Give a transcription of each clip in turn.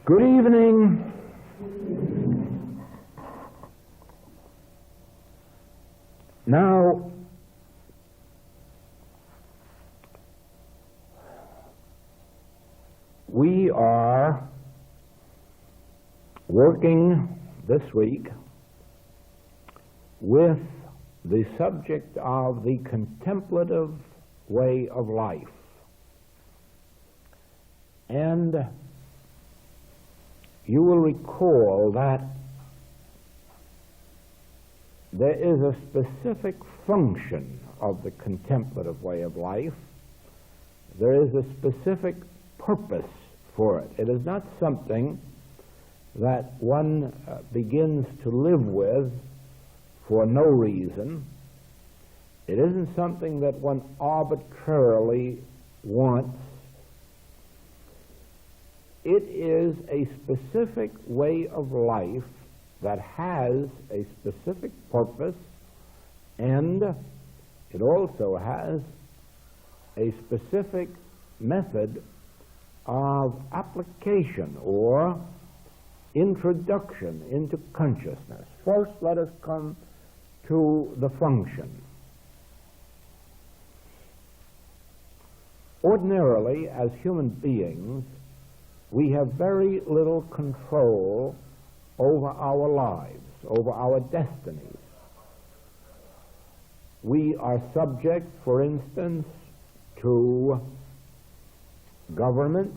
Good evening. Now, we are working this week with the subject of the contemplative way of life. And you will recall that there is a specific function of the contemplative way of life. There is a specific purpose for it. It is not something that one begins to live with for no reason. It isn't something that one arbitrarily wants. It is a specific way of life that has a specific purpose, and it also has a specific method of application or introduction into consciousness. First, let us come to the function. Ordinarily, as human beings, we have very little control over our lives, over our destinies. We are subject, for instance, to government.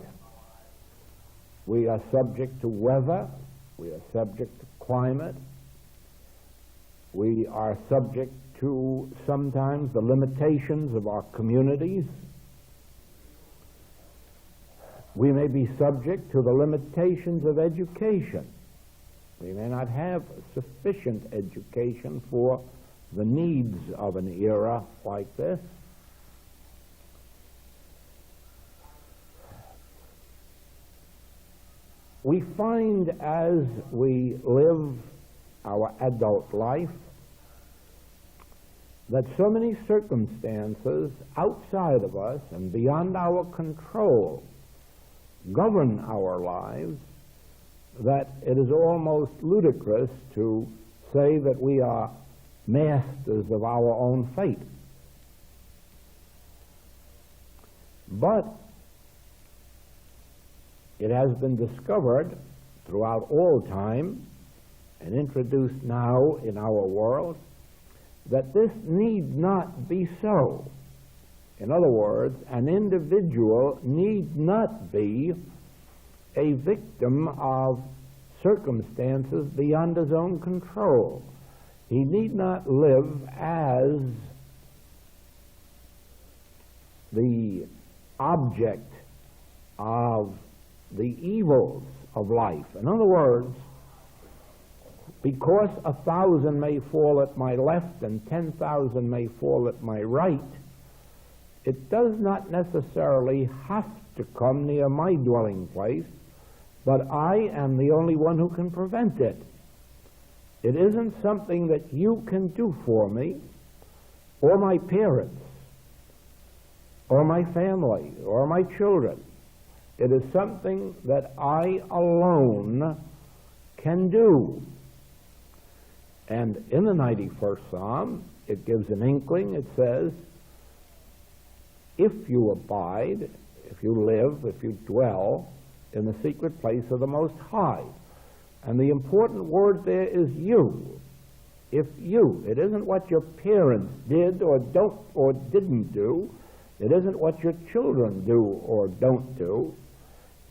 We are subject to weather. We are subject to climate. We are subject to sometimes the limitations of our communities. We may be subject to the limitations of education. We may not have sufficient education for the needs of an era like this. We find as we live our adult life that so many circumstances outside of us and beyond our control govern our lives, that it is almost ludicrous to say that we are masters of our own fate. But it has been discovered throughout all time and introduced now in our world that this need not be so. In other words, an individual need not be a victim of circumstances beyond his own control. He need not live as the object of the evils of life. In other words, because 1,000 may fall at my left and 10,000 may fall at my right, it does not necessarily have to come near my dwelling place, but I am the only one who can prevent it. It isn't something that you can do for me, or my parents, or my family, or my children. It is something that I alone can do. And in the 91st Psalm, it gives an inkling. It says, if you abide, if you live, if you dwell in the secret place of the Most High. And the important word there is you. If you. It isn't what your parents did or don't or didn't do. It isn't what your children do or don't do.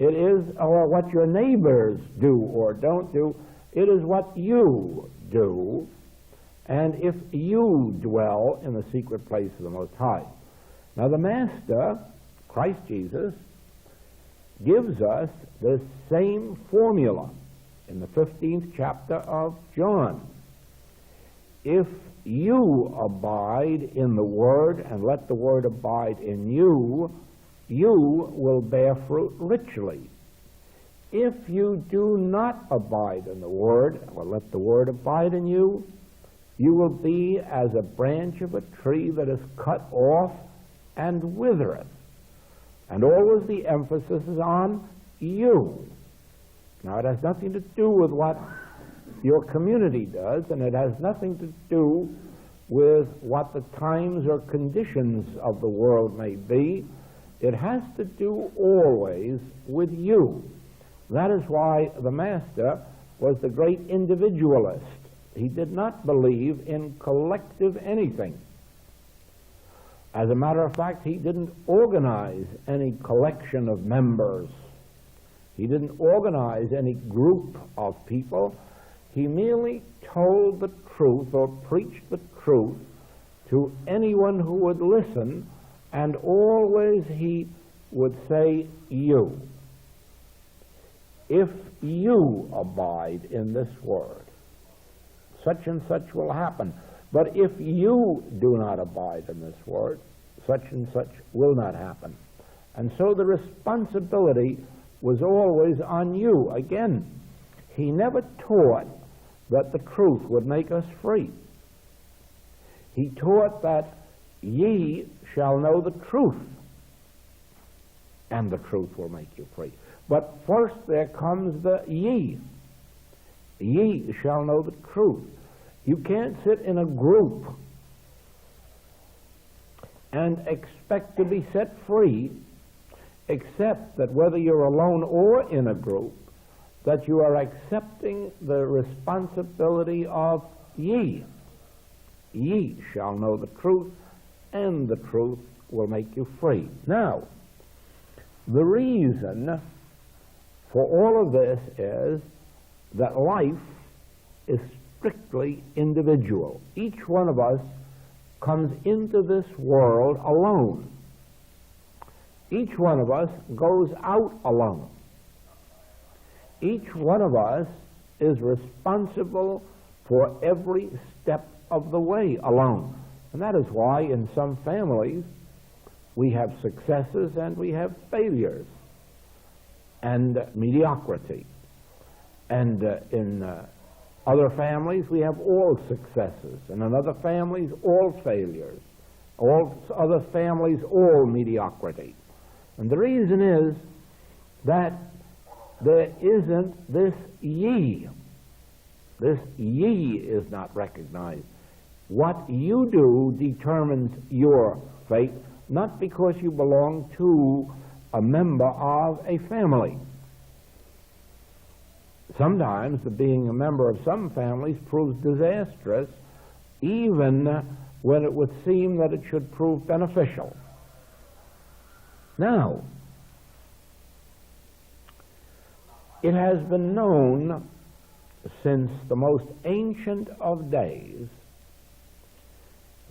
It is or what your neighbors do or don't do. It is what you do. And if you dwell in the secret place of the Most High. Now the Master, Christ Jesus, gives us this same formula in the 15th chapter of John. If you abide in the Word and let the Word abide in you, you will bear fruit richly. If you do not abide in the Word, or let the Word abide in you, you will be as a branch of a tree that is cut off and withereth. And always the emphasis is on you. Now, it has nothing to do with what your community does, and it has nothing to do with what the times or conditions of the world may be. It has to do always with you. That is why the Master was the great individualist. He did not believe in collective anything. As a matter of fact, he didn't organize any collection of members. He didn't organize any group of people. He merely told the truth or preached the truth to anyone who would listen, and always he would say, you. If you abide in this word, such and such will happen. But if you do not abide in this word, such and such will not happen. And so the responsibility was always on you. Again, he never taught that the truth would make us free. He taught that ye shall know the truth, and the truth will make you free. But first there comes the ye. Ye shall know the truth. You can't sit in a group and expect to be set free, except that whether you're alone or in a group, that you are accepting the responsibility of ye. Ye shall know the truth, and the truth will make you free. Now, the reason for all of this is that life is strictly individual. Each one of us comes into this world alone. Each one of us goes out alone. Each one of us is responsible for every step of the way alone. And that is why in some families we have successes and we have failures and mediocrity. And in other families we have all successes, and in other families all failures, all other families all mediocrity. And the reason is that there isn't this ye. This ye is not recognized. What you do determines your fate, not because you belong to a member of a family. Sometimes the being a member of some families proves disastrous, even when it would seem that it should prove beneficial. Now, it has been known since the most ancient of days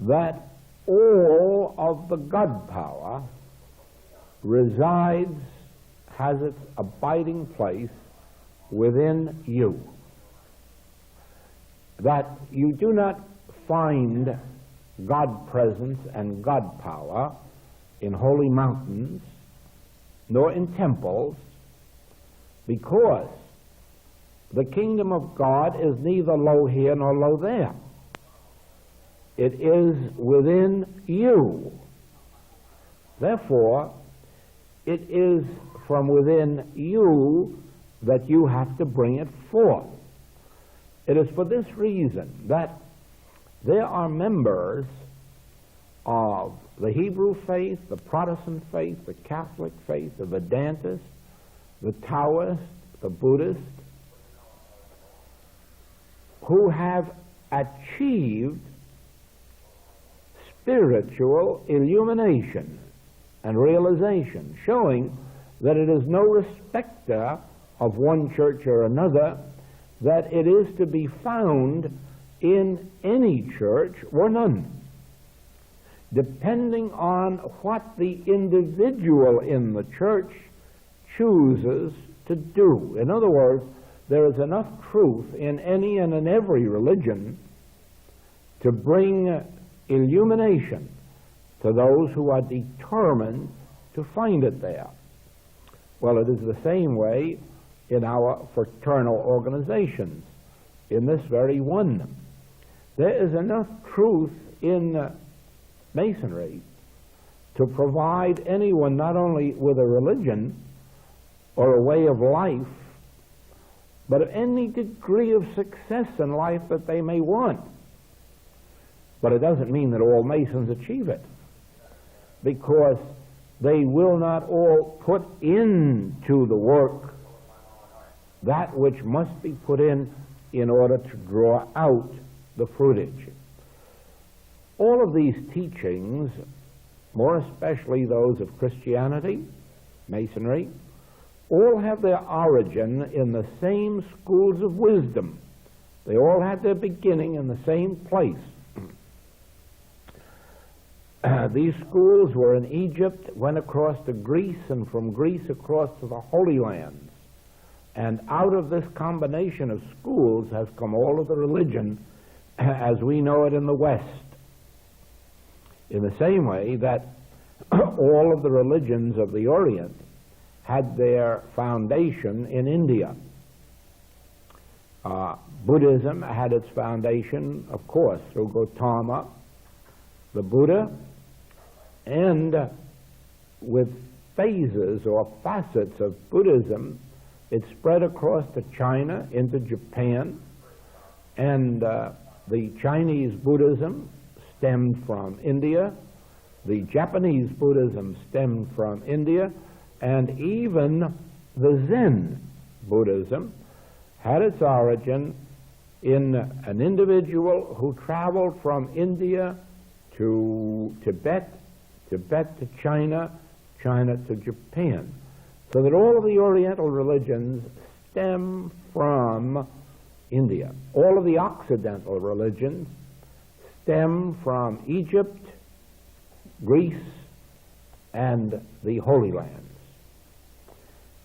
that all of the God power resides, has its abiding place within you. That you do not find God presence and God power in holy mountains, nor in temples, because the kingdom of God is neither low here nor low there. It is within you. Therefore, it is from within you that you have to bring it forth. It is for this reason that there are members of the Hebrew faith, the Protestant faith, the Catholic faith, the Vedantist, the Taoist, the Buddhist, who have achieved spiritual illumination and realization, showing that it is no respecter of one church or another, that it is to be found in any church or none, depending on what the individual in the church chooses to do. In other words, there is enough truth in any and in every religion to bring illumination to those who are determined to find it there. Well, it is the same way in our fraternal organizations, in this very one. There is enough truth in Masonry to provide anyone not only with a religion or a way of life, but of any degree of success in life that they may want. But it doesn't mean that all Masons achieve it, because they will not all put into the work that which must be put in order to draw out the fruitage. All of these teachings, more especially those of Christianity, Masonry, all have their origin in the same schools of wisdom. They all had their beginning in the same place. These schools were in Egypt, went across to Greece, and from Greece across to the Holy Lands. And out of this combination of schools has come all of the religion as we know it in the West. In the same way that all of the religions of the Orient had their foundation in India. Buddhism had its foundation, of course, through Gautama, the Buddha, and with phases or facets of Buddhism, it spread across to China, into Japan, and the Chinese Buddhism stemmed from India, the Japanese Buddhism stemmed from India, and even the Zen Buddhism had its origin in an individual who traveled from India to Tibet, Tibet to China, China to Japan. So that all of the Oriental religions stem from India. All of the Occidental religions stem from Egypt, Greece, and the Holy Lands.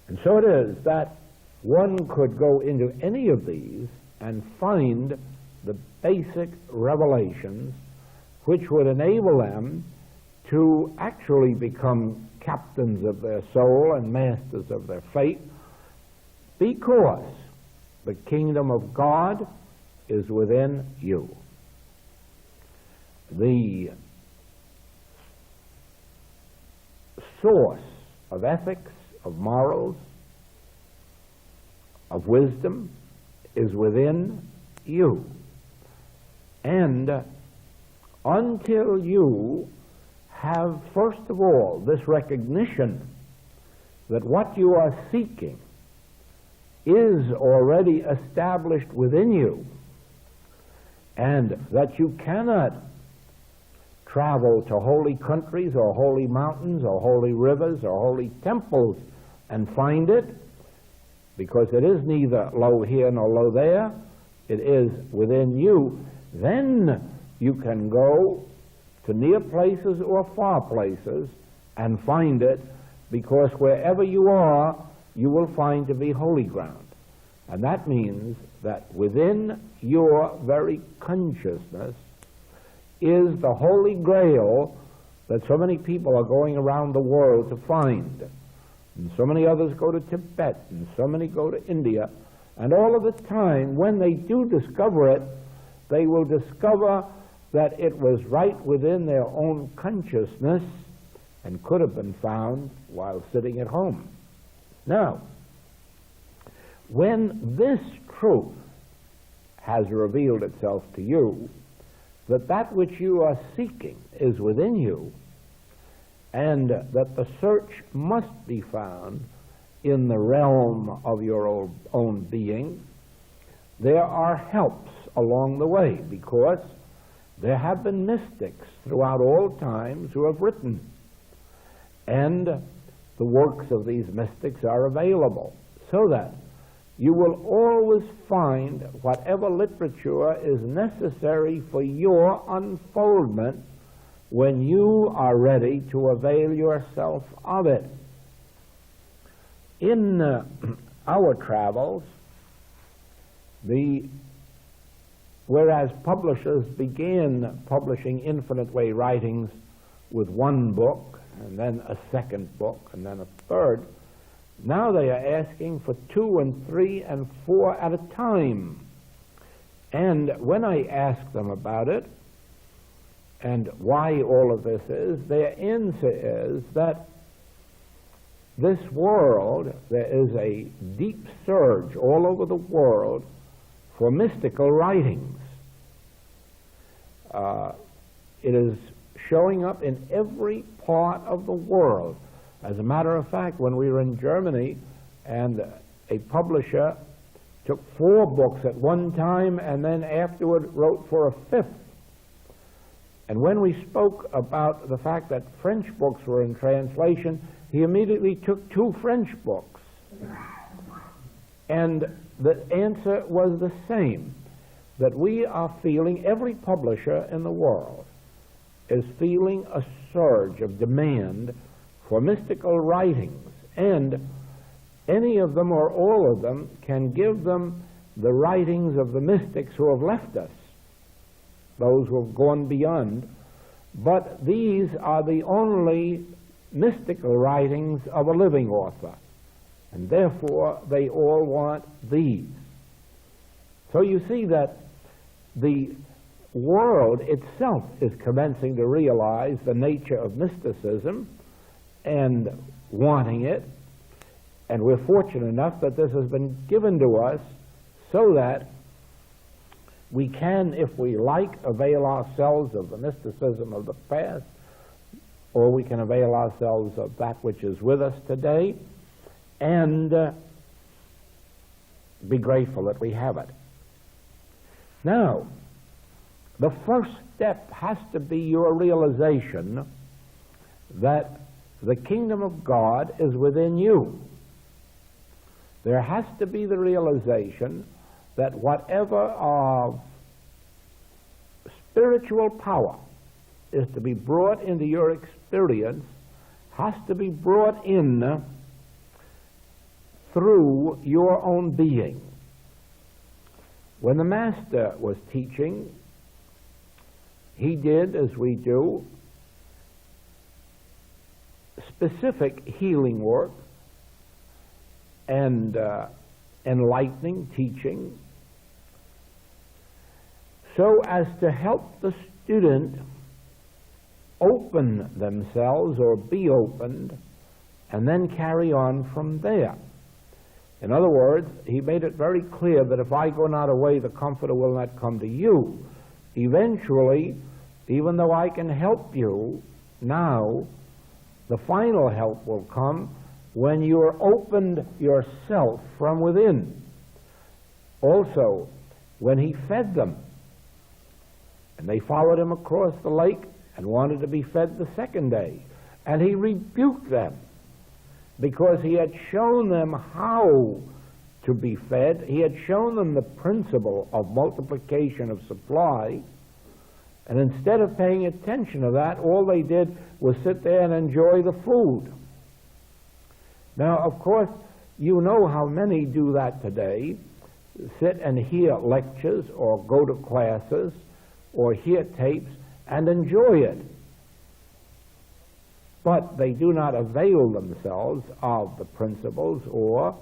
And so it is that one could go into any of these and find the basic revelations which would enable them to actually become captains of their soul and masters of their fate, because the kingdom of God is within you. The source of ethics, of morals, of wisdom is within you. And until you have, first of all, this recognition that what you are seeking is already established within you, and that you cannot travel to holy countries or holy mountains or holy rivers or holy temples and find it, because it is neither low here nor low there, it is within you, then you can go to near places or far places and find it, because wherever you are, you will find to be holy ground. And that means that within your very consciousness is the Holy Grail that so many people are going around the world to find. And so many others go to Tibet, and so many go to India. And all of the time, when they do discover it, they will discover that it was right within their own consciousness and could have been found while sitting at home. Now, when this truth has revealed itself to you, that that which you are seeking is within you, and that the search must be found in the realm of your own being, there are helps along the way, because there have been mystics throughout all times who have written, and the works of these mystics are available, so that you will always find whatever literature is necessary for your unfoldment when you are ready to avail yourself of it. In our travels, whereas publishers began publishing Infinite Way writings with one book, and then a second book, and then a third, now they are asking for 2 and 3 and 4 at a time. And when I ask them about it, and why all of this is, their answer is that this world, there is a deep surge all over the world for mystical writings. It is showing up in every part of the world. As a matter of fact, when we were in Germany, and a publisher took 4 books at one time and then afterward wrote for a 5th. And when we spoke about the fact that French books were in translation, he immediately took 2 French books. And the answer was the same, that we are feeling, every publisher in the world is feeling a surge of demand for mystical writings, and any of them or all of them can give them the writings of the mystics who have left us, those who have gone beyond. But these are the only mystical writings of a living author, and therefore they all want these. So you see that the world itself is commencing to realize the nature of mysticism and wanting it, and we're fortunate enough that this has been given to us so that we can, if we like, avail ourselves of the mysticism of the past, or we can avail ourselves of that which is with us today, and be grateful that we have it. Now, the first step has to be your realization that the kingdom of God is within you. There has to be the realization that whatever of spiritual power is to be brought into your experience has to be brought in through your own being. When the Master was teaching, he did, as we do, specific healing work and enlightening teaching, so as to help the student open themselves or be opened and then carry on from there. In other words, he made it very clear that if I go not away, the Comforter will not come to you. Eventually, even though I can help you now, the final help will come when you're opened yourself from within. Also, when he fed them, and they followed him across the lake and wanted to be fed the second day, and he rebuked them because he had shown them how to be fed. He had shown them the principle of multiplication of supply, and instead of paying attention to that, all they did was sit there and enjoy the food. Now, of course, you know how many do that today, sit and hear lectures or go to classes or hear tapes and enjoy it. But they do not avail themselves of the principles or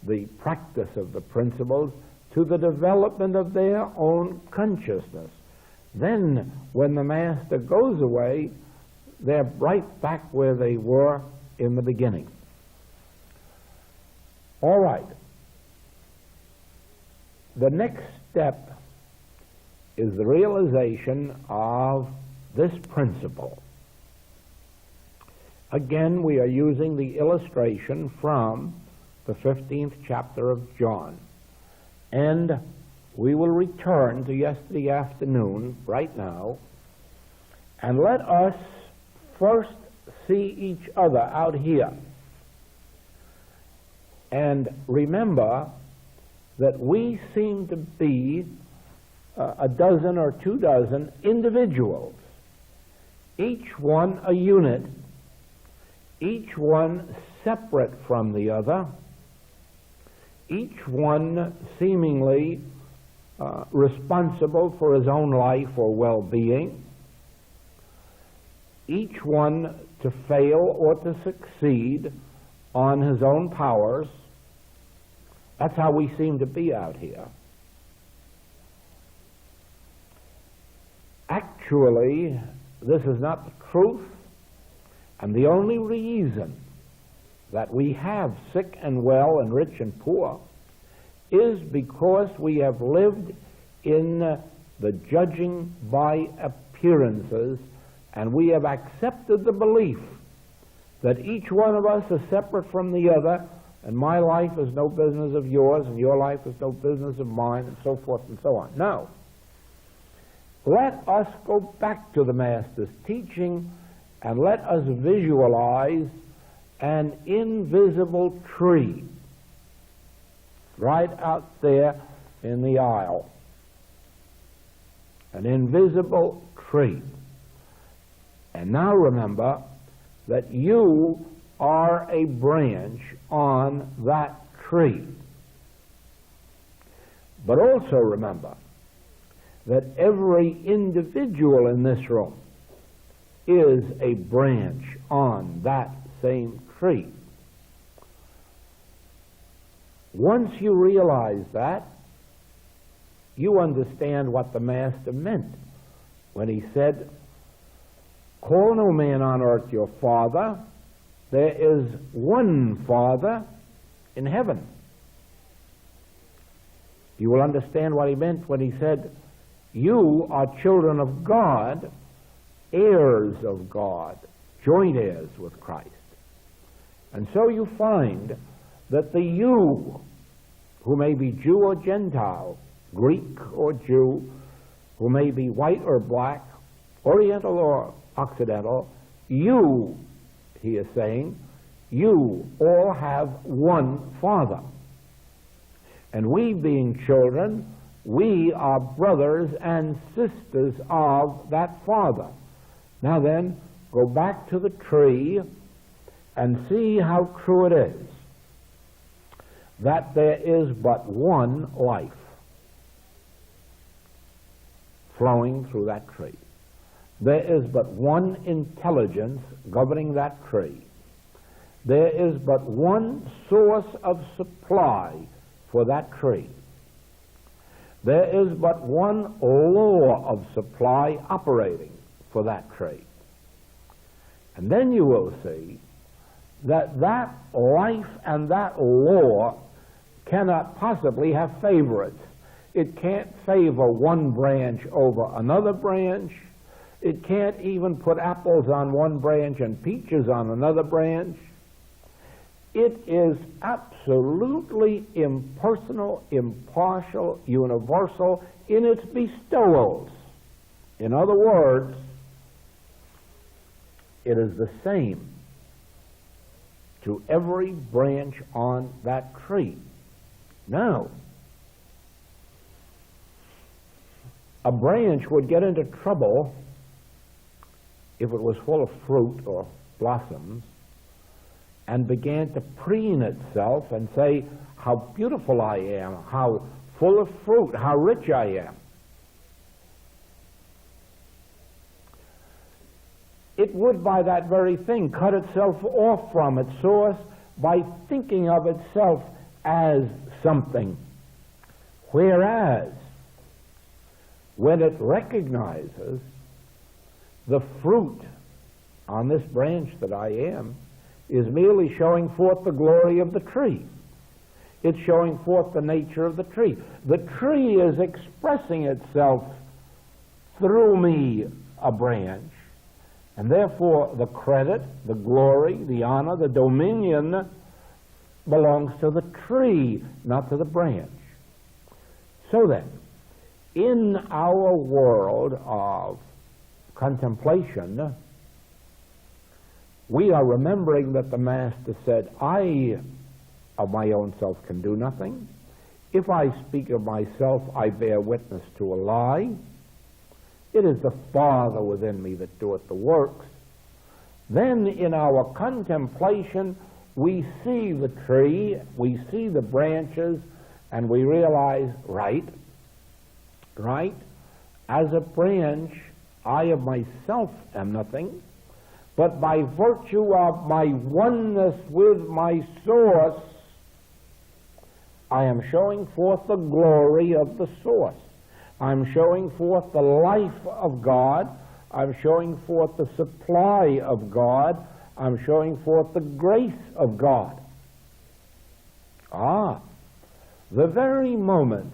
the practice of the principles to the development of their own consciousness. Then, when the Master goes away, they're right back where they were in the beginning. All right. The next step is the realization of this principle. Again, we are using the illustration from the 15th chapter of John. And we will return to yesterday afternoon, right now, and let us first see each other out here. And remember that we seem to be a dozen or 2 dozen individuals, each one a unit, each one separate from the other, each one seemingly responsible for his own life or well-being, each one to fail or to succeed on his own powers. That's how we seem to be out here. Actually, this is not the truth, and the only reason that we have sick and well and rich and poor is because we have lived in the judging by appearances, and we have accepted the belief that each one of us is separate from the other, and my life is no business of yours, and your life is no business of mine, and so forth and so on. No. Let us go back to the Master's teaching, and let us visualize an invisible tree right out there in the aisle. An invisible tree. And now remember that you are a branch on that tree. But also remember that every individual in this room is a branch on that same tree. Once you realize that, you understand what the Master meant when he said, "Call no man on earth your father. There is one Father in heaven." You will understand what he meant when he said, "You are children of God, heirs of God, joint heirs with Christ." And so you find that the you, who may be Jew or Gentile, Greek or Jew, who may be white or black, Oriental or Occidental, you, he is saying, you all have one Father. And we being children, we are brothers and sisters of that Father. Now then, go back to the tree and see how true it is that there is but one life flowing through that tree. There is but one intelligence governing that tree. There is but one source of supply for that tree. There is but one law of supply operating for that tree. And then you will see that that life and that law cannot possibly have favorites. It can't favor one branch over another branch. It can't even put apples on one branch and peaches on another branch. It is absolutely impersonal, impartial, universal in its bestowals. In other words, it is the same to every branch on that tree. Now, a branch would get into trouble if it was full of fruit or blossoms and began to preen itself and say, "How beautiful I am, how full of fruit, how rich I am." It would, by that very thing, cut itself off from its source by thinking of itself as something. Whereas, when it recognizes the fruit on this branch that I am is merely showing forth the glory of the tree. It's showing forth the nature of the tree. The tree is expressing itself through me, a branch, and therefore the credit, the glory, the honor, the dominion belongs to the tree, not to the branch. So then, in our world of contemplation, we are remembering that the Master said, "I of my own self can do nothing. If I speak of myself, I bear witness to a lie. It is the Father within me that doeth the works." Then in our contemplation, we see the tree, we see the branches, and we realize, right, as a branch, I of myself am nothing, but by virtue of my oneness with my source, I am showing forth the glory of the source. I'm showing forth the life of God. I'm showing forth the supply of God. I'm showing forth the grace of God. The very moment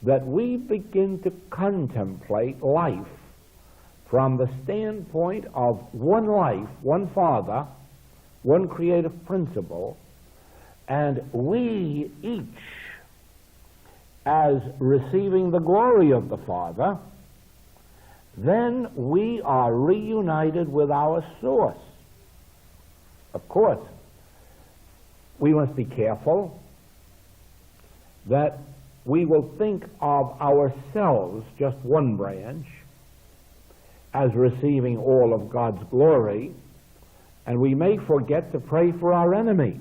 that we begin to contemplate life from the standpoint of one life, one Father, one creative principle, and we each as receiving the glory of the Father, then we are reunited with our source. Of course, we must be careful that we will think of ourselves, just one branch, as receiving all of God's glory, and we may forget to pray for our enemy.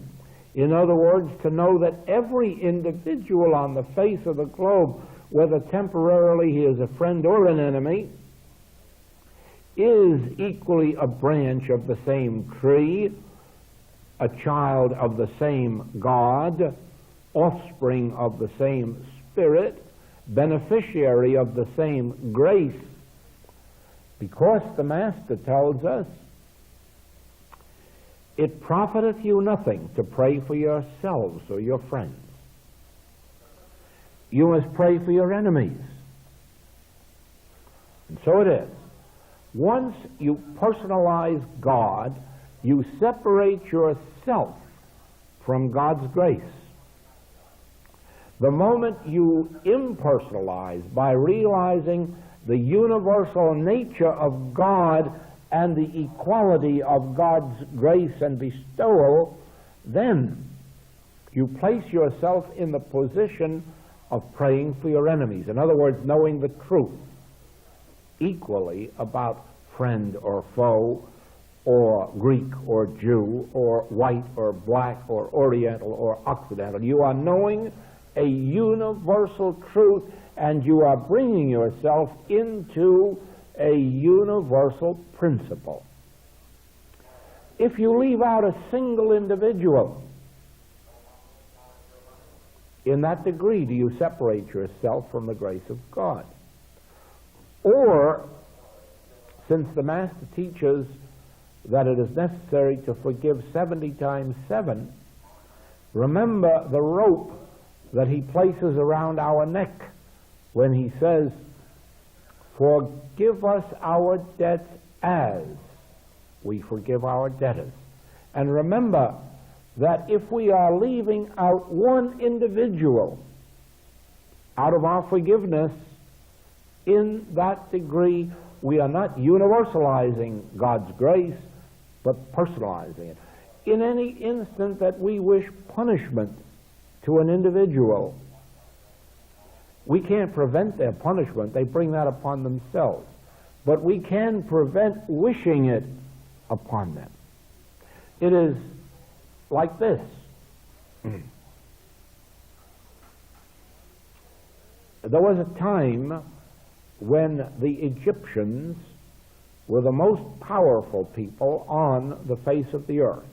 In other words, to know that every individual on the face of the globe, whether temporarily he is a friend or an enemy, is equally a branch of the same tree, a child of the same God, offspring of the same Spirit, beneficiary of the same grace, because the Master tells us, it profiteth you nothing to pray for yourselves or your friends. You must pray for your enemies. And so it is. Once you personalize God, you separate yourself from God's grace. The moment you impersonalize by realizing the universal nature of God and the equality of God's grace and bestowal, then you place yourself in the position of praying for your enemies. In other words, knowing the truth equally about friend or foe, or Greek or Jew, or white or black, or Oriental or Occidental. You are knowing a universal truth, and you are bringing yourself into a universal principle. If you leave out a single individual, in that degree do you separate yourself from the grace of God. Or, since the Master teaches that it is necessary to forgive 70 times 7, remember the rope that he places around our neck when he says, forgive us our debts as we forgive our debtors. And remember that if we are leaving out one individual out of our forgiveness, in that degree we are not universalizing God's grace, but personalizing it. In any instant that we wish punishment to an individual, we can't prevent their punishment. They bring that upon themselves. But we can prevent wishing it upon them. It is like this. There was a time when the Egyptians were the most powerful people on the face of the earth.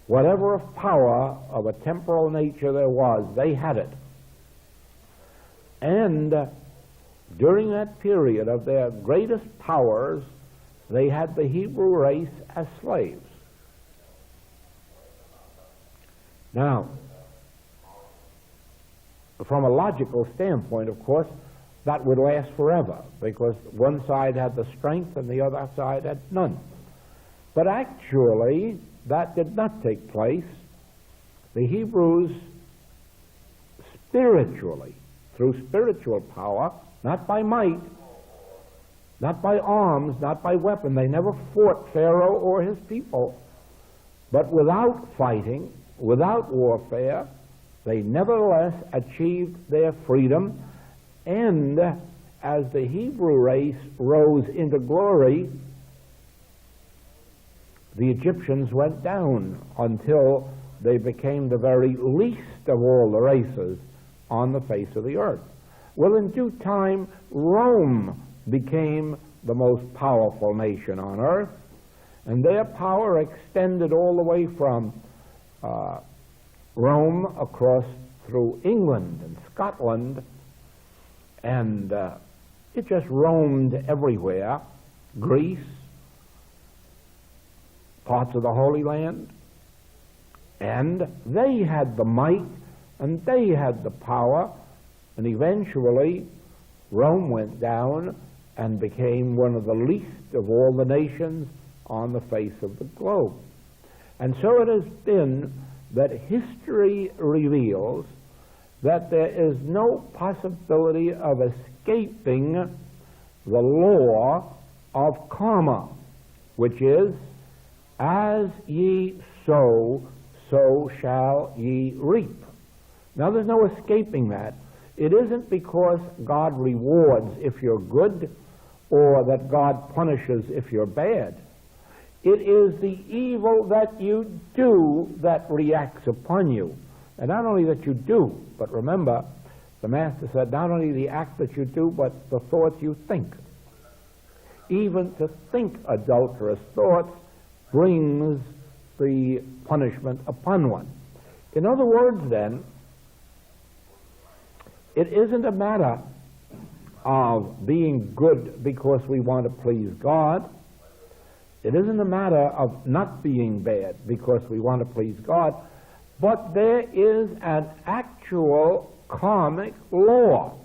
Whatever of power of a temporal nature there was, they had it. And during that period of their greatest powers, they had the Hebrew race as slaves. Now, from a logical standpoint, of course, that would last forever, because one side had the strength and the other side had none. But actually, that did not take place. The Hebrews spiritually, through spiritual power, not by might, not by arms, not by weapon. They never fought Pharaoh or his people. But without fighting, without warfare, they nevertheless achieved their freedom. And as the Hebrew race rose into glory, the Egyptians went down until they became the very least of all the races on the face of the earth. Well, in due time, Rome became the most powerful nation on earth, and their power extended all the way from Rome across through England and Scotland, and it just roamed everywhere. Greece, parts of the Holy Land, and they had the might, and they had the power, and eventually Rome went down and became one of the least of all the nations on the face of the globe. And so it has been that history reveals that there is no possibility of escaping the law of karma, which is, as ye sow, so shall ye reap. Now there's no escaping that. It isn't because God rewards if you're good or that God punishes if you're bad. It is the evil that you do that reacts upon you. And not only that you do, but remember, the Master said, not only the act that you do, but the thoughts you think. Even to think adulterous thoughts brings the punishment upon one. In other words, then, it isn't a matter of being good because we want to please God. It isn't a matter of not being bad because we want to please God. But there is an actual karmic law,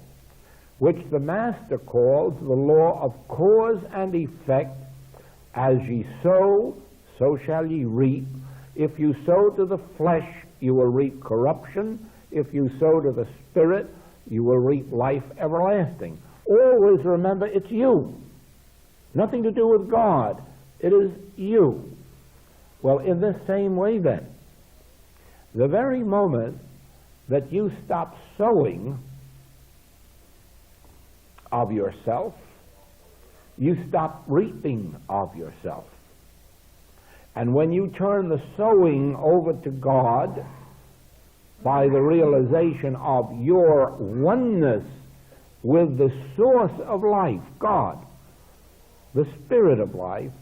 which the Master calls the law of cause and effect. As ye sow, so shall ye reap. If you sow to the flesh, you will reap corruption. If you sow to the Spirit, you will reap life everlasting. Always remember, it's you. Nothing to do with God. It is you. Well, in this same way then, the very moment that you stop sowing of yourself, you stop reaping of yourself. And when you turn the sowing over to God by the realization of your oneness with the source of life, God, the Spirit of life,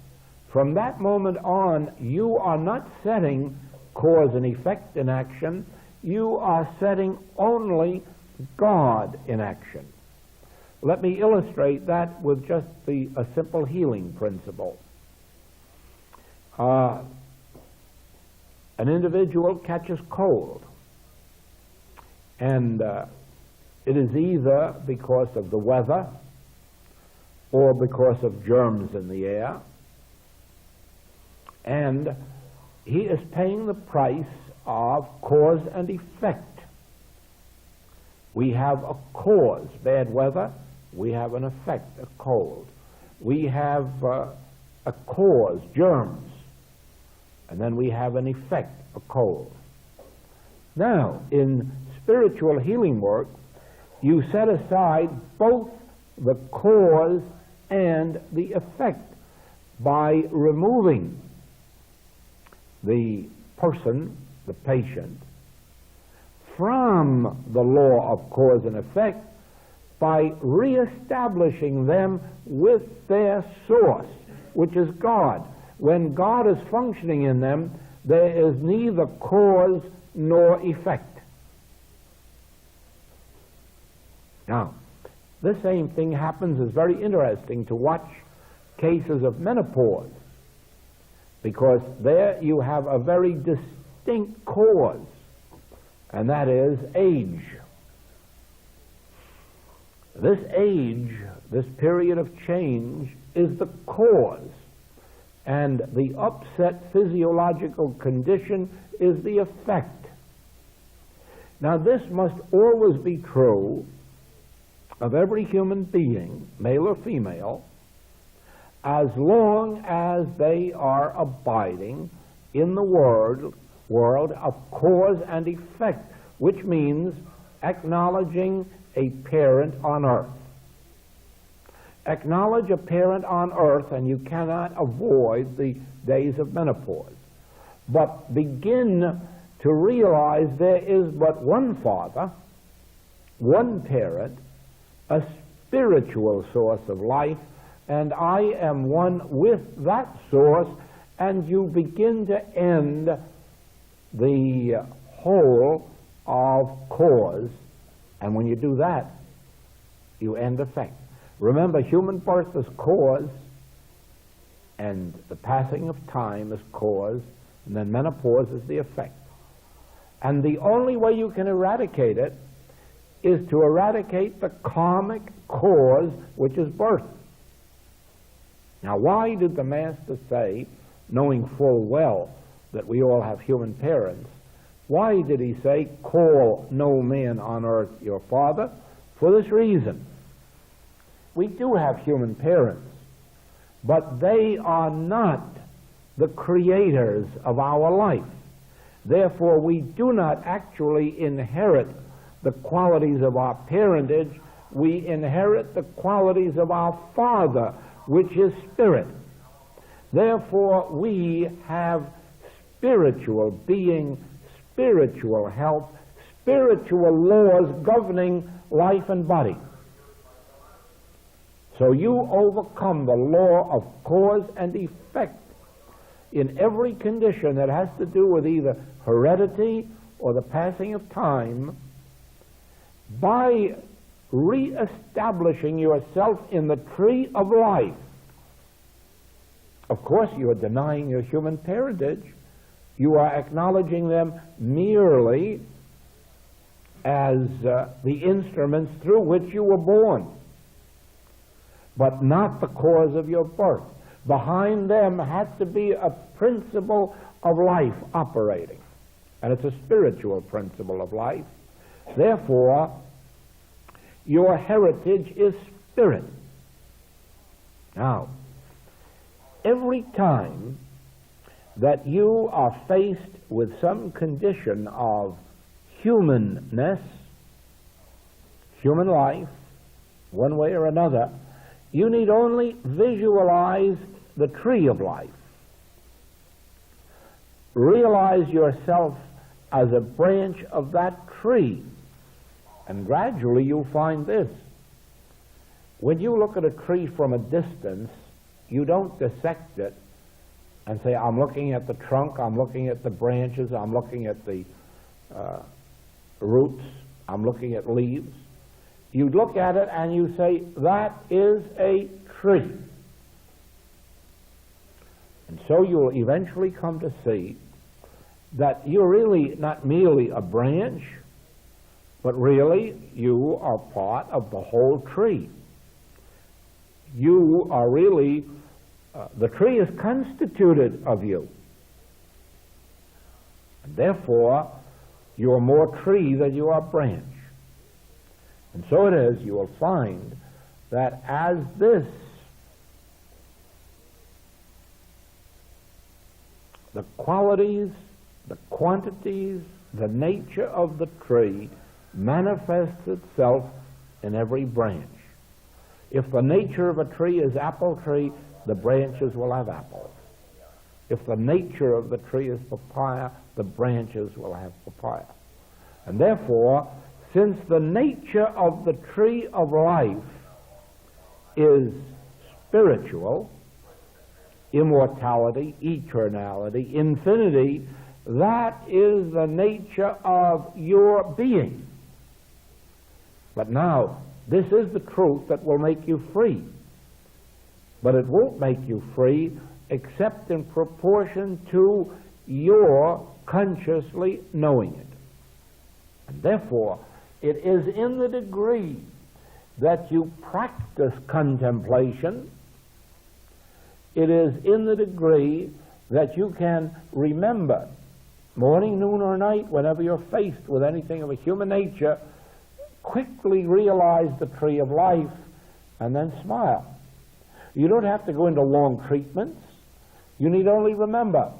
from that moment on, you are not setting cause and effect in action. You are setting only God in action. Let me illustrate that with just a simple healing principle. An individual catches cold, and it is either because of the weather or because of germs in the air, and he is paying the price of cause and effect. We have a cause, bad weather. We have an effect, a cold. We have a cause, germs. And then we have an effect, a cold. Now, in spiritual healing work, you set aside both the cause and the effect by removing the person, the patient, from the law of cause and effect by reestablishing them with their source, which is God. When God is functioning in them, there is neither cause nor effect. Now, this same thing happens. Is very interesting to watch cases of menopause, because there you have a very distinct cause, and that is age. This age, this period of change, is the cause, and the upset physiological condition is the effect. Now, this must always be true of every human being, male or female, as long as they are abiding in the world of cause and effect, which means acknowledging a parent on earth. Acknowledge a parent on earth, and you cannot avoid the days of menopause. But begin to realize there is but one father, one parent, a spiritual source of life, and I am one with that source, and you begin to end the whole of cause. And when you do that, you end effect. Remember, human birth is cause, and the passing of time is cause, and then menopause is the effect. And the only way you can eradicate it is to eradicate the karmic cause, which is birth. Now, why did the Master say, knowing full well that we all have human parents, why did he say, call no man on earth your father? For this reason. We do have human parents, but they are not the creators of our life. Therefore, we do not actually inherit the qualities of our parentage. We inherit the qualities of our Father, which is spirit. Therefore, we have spiritual being, spiritual health, spiritual laws governing life and body. So you overcome the law of cause and effect in every condition that has to do with either heredity or the passing of time by re-establishing yourself in the tree of life. Of course, you are denying your human parentage. You are acknowledging them merely as the instruments through which you were born, but not the cause of your birth. Behind them had to be a principle of life operating, and it's a spiritual principle of life. Therefore, your heritage is spirit. Now, every time that you are faced with some condition of humanness, human life, one way or another, you need only visualize the tree of life. Realize yourself as a branch of that tree, and gradually you'll find this. When you look at a tree from a distance, you don't dissect it and say, I'm looking at the trunk, I'm looking at the branches, I'm looking at the roots, I'm looking at leaves. You look at it and you say, that is a tree. And so you'll eventually come to see that you're really not merely a branch, but really you are part of the whole tree. You are really, the tree is constituted of you. And therefore, you are more tree than you are branch. And so it is, you will find that as this, the qualities, the quantities, the nature of the tree manifests itself in every branch. If the nature of a tree is apple tree, the branches will have apples. If the nature of the tree is papaya, the branches will have papaya. And therefore, since the nature of the tree of life is spiritual, immortality, eternality, infinity, that is the nature of your being. But now, this is the truth that will make you free. But it won't make you free except in proportion to your consciously knowing it. And therefore, it is in the degree that you practice contemplation, it is in the degree that you can remember, morning, noon, or night, whenever you're faced with anything of a human nature, quickly realize the tree of life and then smile. You don't have to go into long treatments. You need only remember,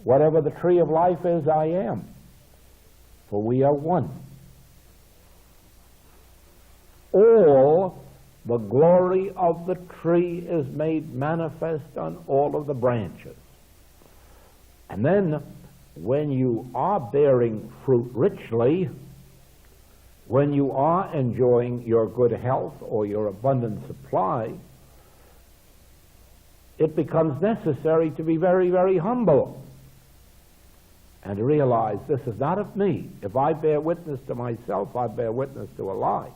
whatever the tree of life is, I am. For we are one. All the glory of the tree is made manifest on all of the branches. And then, when you are bearing fruit richly, when you are enjoying your good health or your abundant supply, it becomes necessary to be very, very humble and to realize this is not of me. If I bear witness to myself, I bear witness to a lie.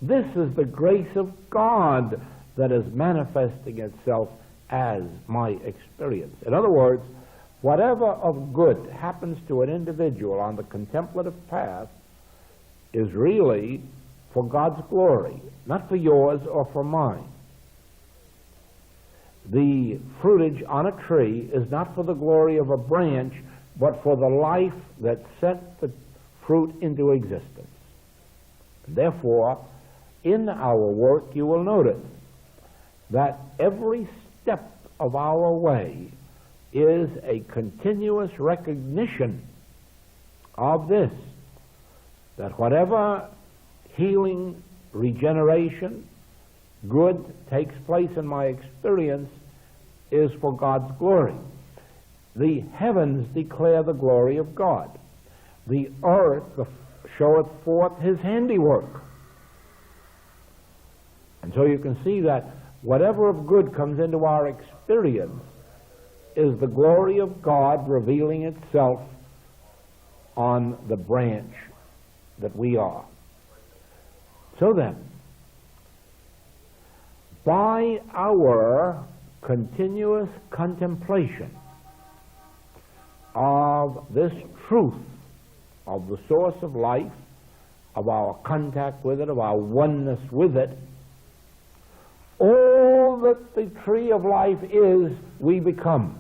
This is the grace of God that is manifesting itself as my experience. In other words, whatever of good happens to an individual on the contemplative path is really for God's glory, not for yours or for mine. The fruitage on a tree is not for the glory of a branch, but for the life that sent the fruit into existence. Therefore, in our work, you will notice that every step of our way is a continuous recognition of this, that whatever healing, regeneration, good takes place in my experience is for God's glory. The heavens declare the glory of God. The earth showeth forth his handiwork. And so you can see that whatever of good comes into our experience is the glory of God revealing itself on the branch that we are. So then, by our continuous contemplation of this truth of the source of life, of our contact with it, of our oneness with it, all that the tree of life is, we become.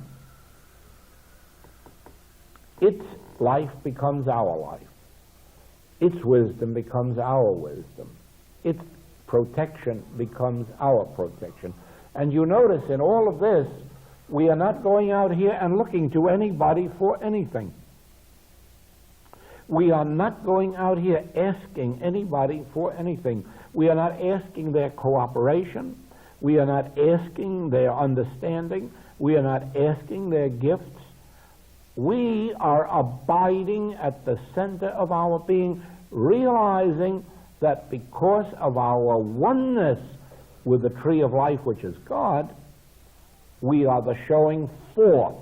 Its life becomes our life. Its wisdom becomes our wisdom. Its protection becomes our protection. And you notice in all of this, we are not going out here and looking to anybody for anything. We are not going out here asking anybody for anything. We are not asking their cooperation. We are not asking their understanding. We are not asking their gifts. We are abiding at the center of our being, realizing that because of our oneness with the tree of life, which is God, we are the showing forth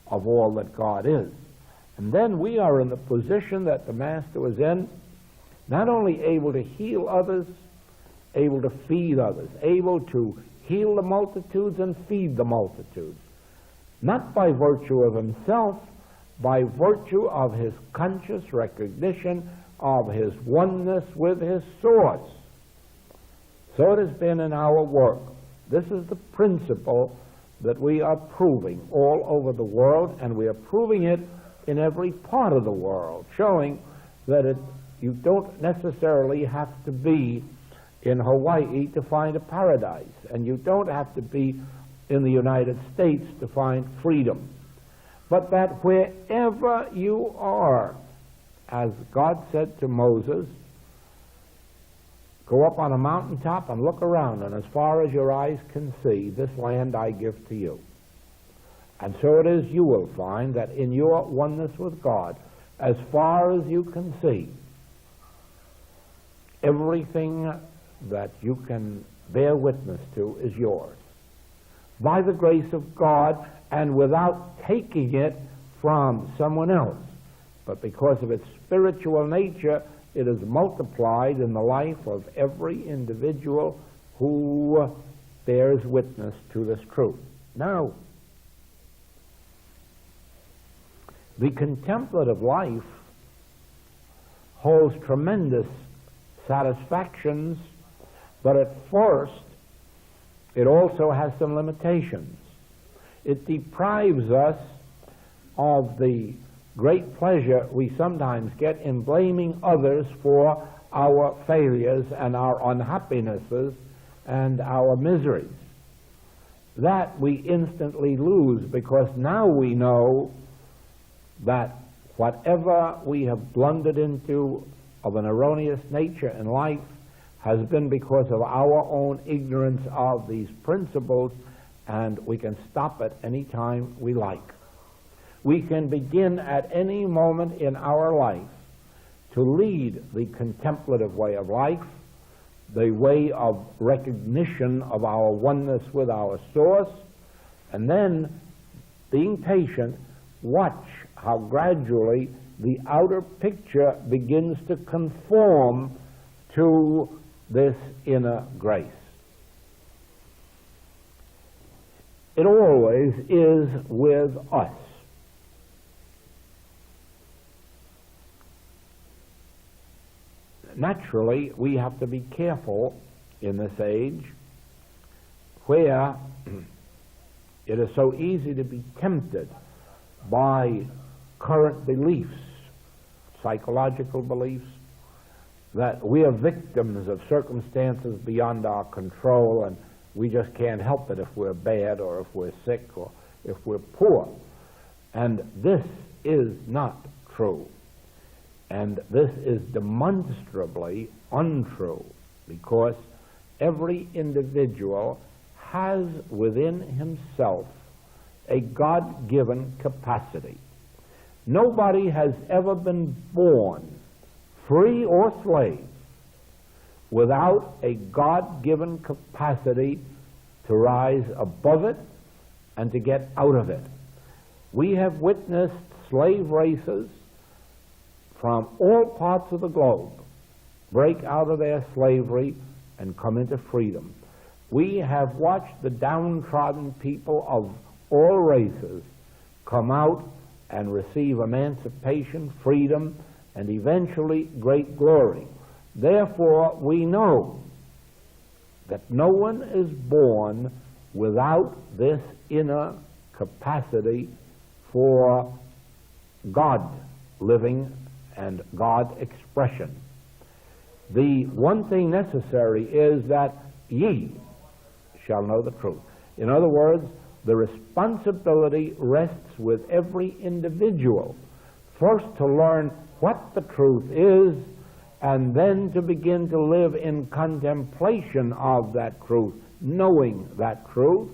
of all that God is. And then we are in the position that the Master was in, not only able to heal others, able to feed others, able to heal the multitudes and feed the multitudes, not by virtue of himself, by virtue of his conscious recognition of his oneness with his source. So it has been in our work. This is the principle that we are proving all over the world, and we are proving it in every part of the world, showing that you don't necessarily have to be in Hawaii to find a paradise, and you don't have to be in the United States to find freedom, but that wherever you are, as God said to Moses, go up on a mountaintop and look around, and as far as your eyes can see, this land I give to you. And so it is, you will find that in your oneness with God, as far as you can see, everything that you can bear witness to is yours, by the grace of God, and without taking it from someone else. But because of its spiritual nature, it is multiplied in the life of every individual who bears witness to this truth. Now, the contemplative life holds tremendous satisfactions, but at first it also has some limitations. It deprives us of the great pleasure we sometimes get in blaming others for our failures and our unhappinesses and our miseries. That we instantly lose, because now we know that whatever we have blundered into of an erroneous nature in life has been because of our own ignorance of these principles, and we can stop at any time we like. We can begin at any moment in our life to lead the contemplative way of life, the way of recognition of our oneness with our source, and then, being patient, watch how gradually the outer picture begins to conform to this inner grace. It always is with us. Naturally, we have to be careful in this age where it is so easy to be tempted by current beliefs, psychological beliefs, that we are victims of circumstances beyond our control and we just can't help it if we're bad or if we're sick or if we're poor. And this is not true. And this is demonstrably untrue, because every individual has within himself a God-given capacity. Nobody has ever been born, free or slave, without a God-given capacity to rise above it and to get out of it. We have witnessed slave races from all parts of the globe break out of their slavery and come into freedom. We have watched the downtrodden people of all races come out and receive emancipation, freedom, and eventually great glory. Therefore, we know that no one is born without this inner capacity for God living and God expression. The one thing necessary is that ye shall know the truth. In other words, the responsibility rests with every individual, first to learn what the truth is, and then to begin to live in contemplation of that truth, knowing that truth,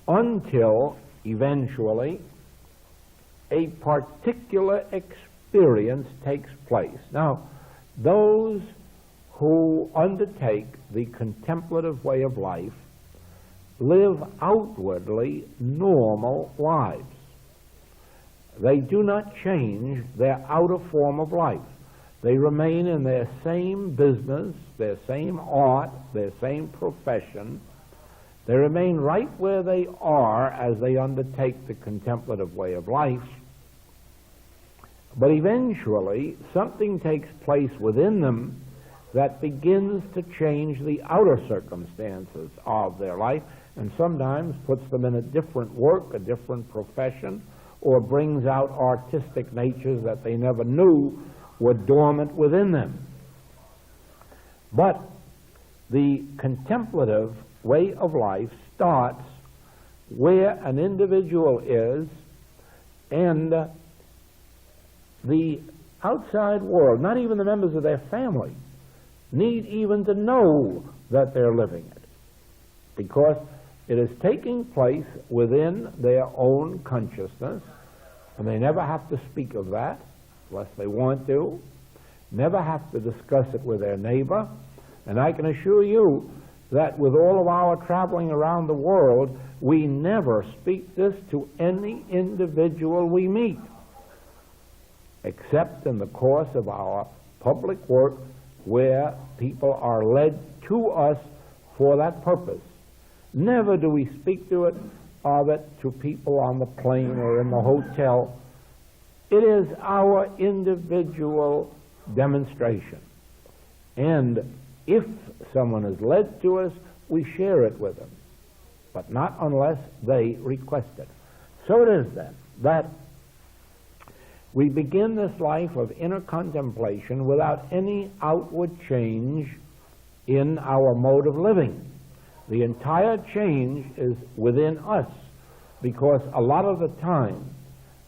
until eventually a particular experience takes place. Now, those who undertake the contemplative way of life live outwardly normal lives. They do not change their outer form of life. They remain in their same business, their same art, their same profession. They remain right where they are as they undertake the contemplative way of life. But eventually, something takes place within them that begins to change the outer circumstances of their life, and sometimes puts them in a different work, a different profession, or brings out artistic natures that they never knew were dormant within them. But the contemplative way of life starts where an individual is, and the outside world, not even the members of their family, need even to know that they're living it, because it is taking place within their own consciousness, and they never have to speak of that unless they want to, never have to discuss it with their neighbor. And I can assure you that with all of our traveling around the world, we never speak this to any individual we meet, except in the course of our public work, where people are led to us for that purpose. Never do we speak of it to people on the plane or in the hotel. It is our individual demonstration. And if someone is led to us, we share it with them, but not unless they request it. So it is then that we begin this life of inner contemplation without any outward change in our mode of living. The entire change is within us, because a lot of the time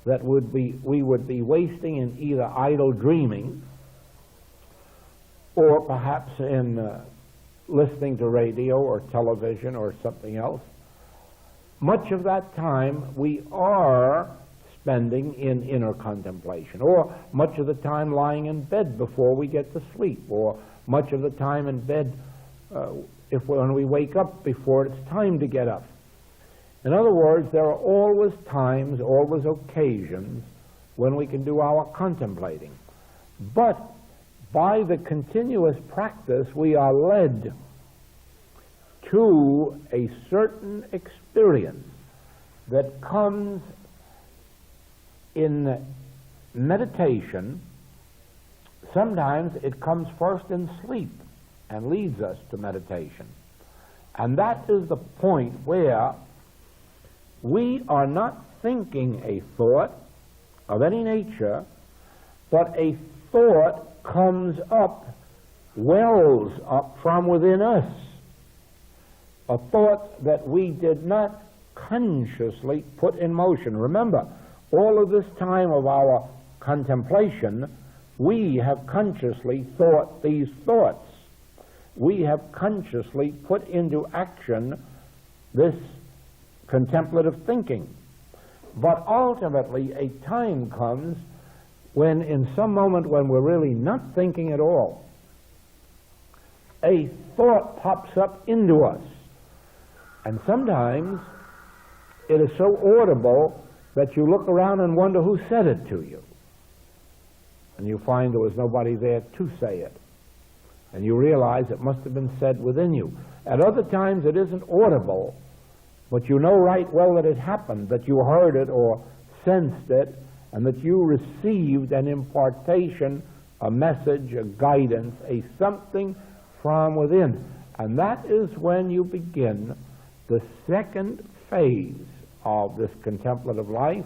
that we would be wasting in either idle dreaming or perhaps in listening to radio or television or something else. Much of that time we are spending in inner contemplation, or much of the time lying in bed before we get to sleep, or much of the time in bed when we wake up before it's time to get up. In other words, there are always times, always occasions when we can do our contemplating. But by the continuous practice, we are led to a certain experience that comes in meditation. Sometimes it comes first in sleep and leads us to meditation. And that is the point where we are not thinking a thought of any nature, but a thought comes up, wells up from within us. A thought that we did not consciously put in motion. Remember, all of this time of our contemplation, we have consciously thought these thoughts. We have consciously put into action this contemplative thinking. But ultimately, a time comes when, in some moment when we're really not thinking at all, a thought pops up into us. And sometimes it is so audible that you look around and wonder who said it to you. And you find there was nobody there to say it. And you realize it must have been said within you. At other times it isn't audible, but you know right well that it happened, that you heard it or sensed it, and that you received an impartation, a message, a guidance, a something from within. And that is when you begin the second phase of this contemplative life.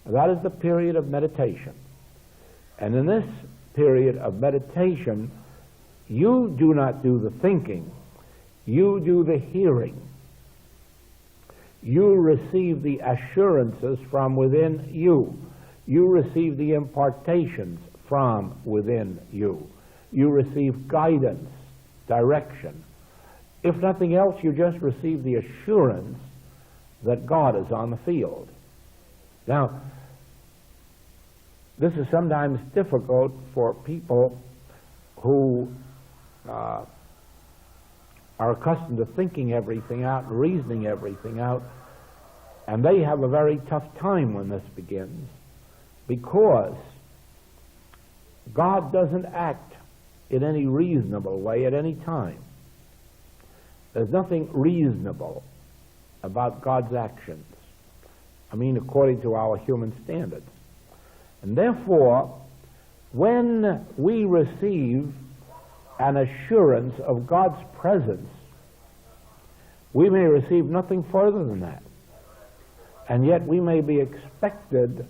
That is the period of meditation. And in this period of meditation, you do not do the thinking, you do the hearing. You receive the assurances from within you. You receive the impartations from within you. You receive guidance, direction. If nothing else, you just receive the assurance that God is on the field. Now, this is sometimes difficult for people who are accustomed to thinking everything out, reasoning everything out, and they have a very tough time when this begins, because God doesn't act in any reasonable way at any time. There's nothing reasonable about God's actions. I mean, according to our human standards. And therefore, when we receive an assurance of God's presence, we may receive nothing further than that. And yet we may be expected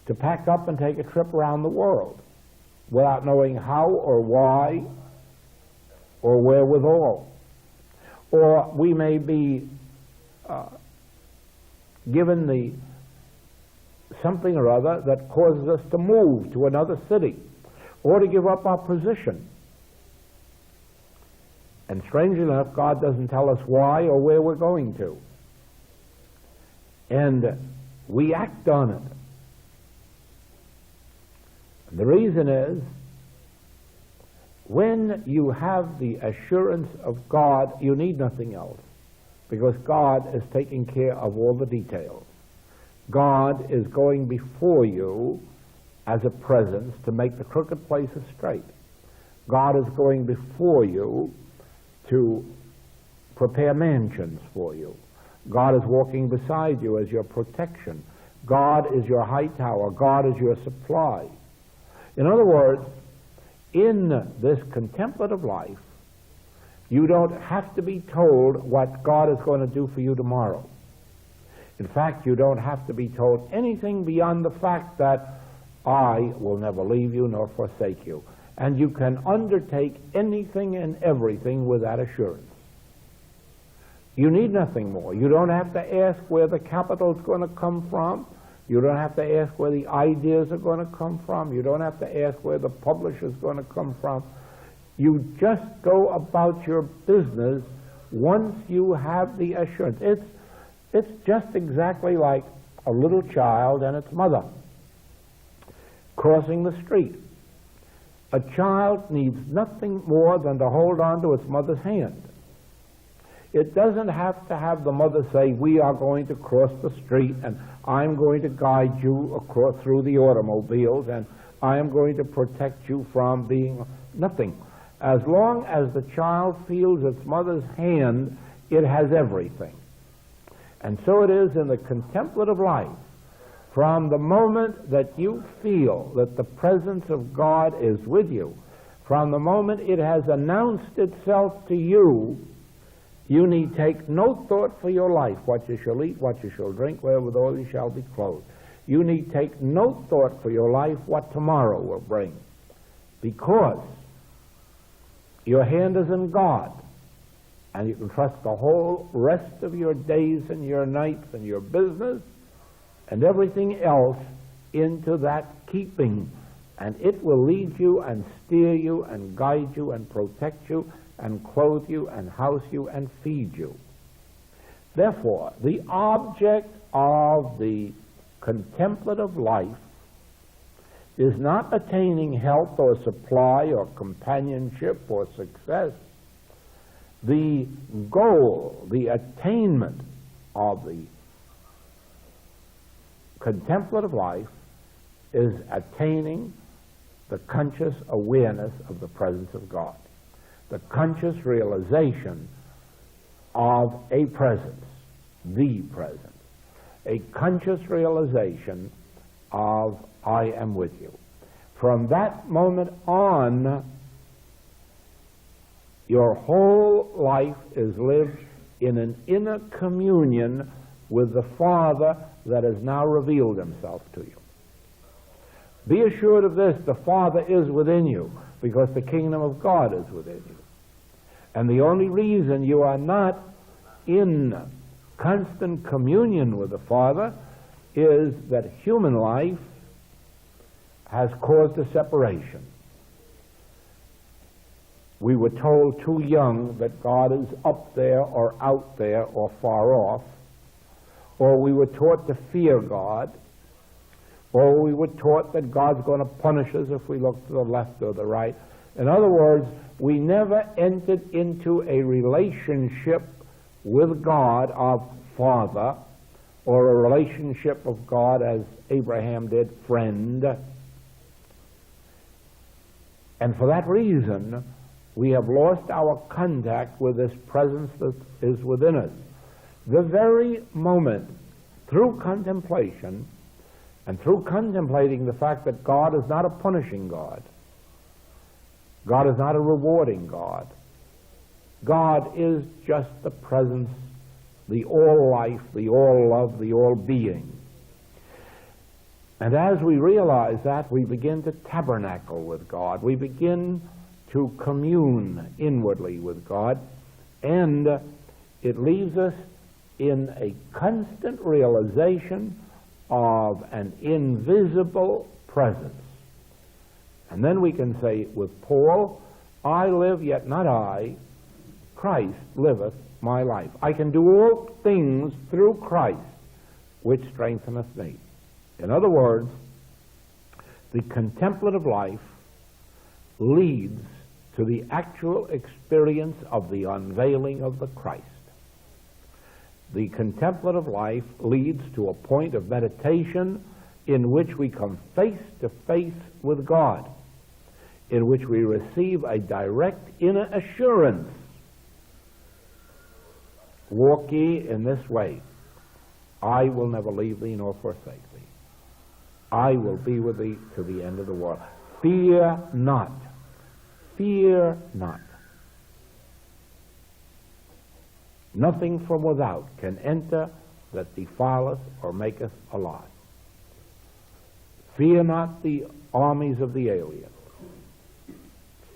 to pack up and take a trip around the world without knowing how or why or wherewithal. Or we may be given the something or other that causes us to move to another city or to give up our position. And strangely enough, God doesn't tell us why or where we're going to. And we act on it. And the reason is, when you have the assurance of God, you need nothing else, because God is taking care of all the details. God is going before you as a presence to make the crooked places straight. God is going before you to prepare mansions for you. God is walking beside you as your protection. God is your high tower. God is your supply. In other words, in this contemplative life, you don't have to be told what God is going to do for you tomorrow. In fact, you don't have to be told anything beyond the fact that I will never leave you nor forsake you. And you can undertake anything and everything with that assurance. You need nothing more. You don't have to ask where the capital is going to come from. You don't have to ask where the ideas are going to come from. You don't have to ask where the publisher is going to come from. You just go about your business once you have the assurance. It's just exactly like a little child and its mother crossing the street. A child needs nothing more than to hold on to its mother's hand. It doesn't have to have the mother say, we are going to cross the street and I'm going to guide you across through the automobiles and I am going to protect you from being nothing. As long as the child feels its mother's hand it has everything. And so it is in the contemplative life. From the moment that you feel that the presence of God is with you, from the moment it has announced itself to you, you need take no thought for your life, what you shall eat, what you shall drink, wherewithal you shall be clothed. You need take no thought for your life, what tomorrow will bring, because your hand is in God, and you can trust the whole rest of your days and your nights and your business and everything else into that keeping, and it will lead you and steer you and guide you and protect you and clothe you and house you and feed you. Therefore, the object of the contemplative life is not attaining health or supply or companionship or success. The goal, the attainment of the contemplative life is attaining the conscious awareness of the presence of God, the conscious realization of a presence, the presence, a conscious realization of I am with you. From that moment on, your whole life is lived in an inner communion with the Father that has now revealed himself to you. Be assured of this, the Father is within you, because the kingdom of God is within you. And the only reason you are not in constant communion with the Father is that human life has caused a separation. We were told too young that God is up there or out there or far off, or we were taught to fear God, or we were taught that God's going to punish us if we look to the left or the right. In other words, we never entered into a relationship with God of Father, or a relationship of God, as Abraham did, friend. And for that reason, we have lost our contact with this presence that is within us. The very moment, through contemplation, and through contemplating the fact that God is not a punishing God, God is not a rewarding God, God is just the presence, the all-life, the all-love, the all-being. And as we realize that, we begin to tabernacle with God. We begin to commune inwardly with God, and it leaves us in a constant realization of an invisible presence. And then we can say with Paul, I live, yet not I, Christ liveth my life. I can do all things through Christ, which strengtheneth me. In other words, the contemplative life leads to the actual experience of the unveiling of the Christ. The contemplative life leads to a point of meditation in which we come face to face with God, in which we receive a direct inner assurance. Walk ye in this way. I will never leave thee nor forsake thee. I will be with thee to the end of the world. Fear not. Fear not. Nothing from without can enter that defileth or maketh alive. Fear not the armies of the alien.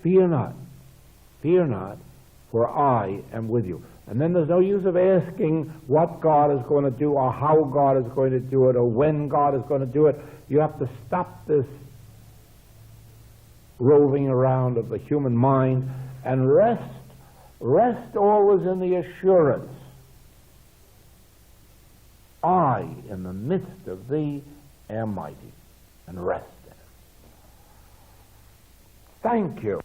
Fear not. Fear not, for I am with you. And then there's no use of asking what God is going to do or how God is going to do it or when God is going to do it. You have to stop this roving around of the human mind and rest always in the assurance, I, in the midst of thee, am mighty, and rest in it. Thank you.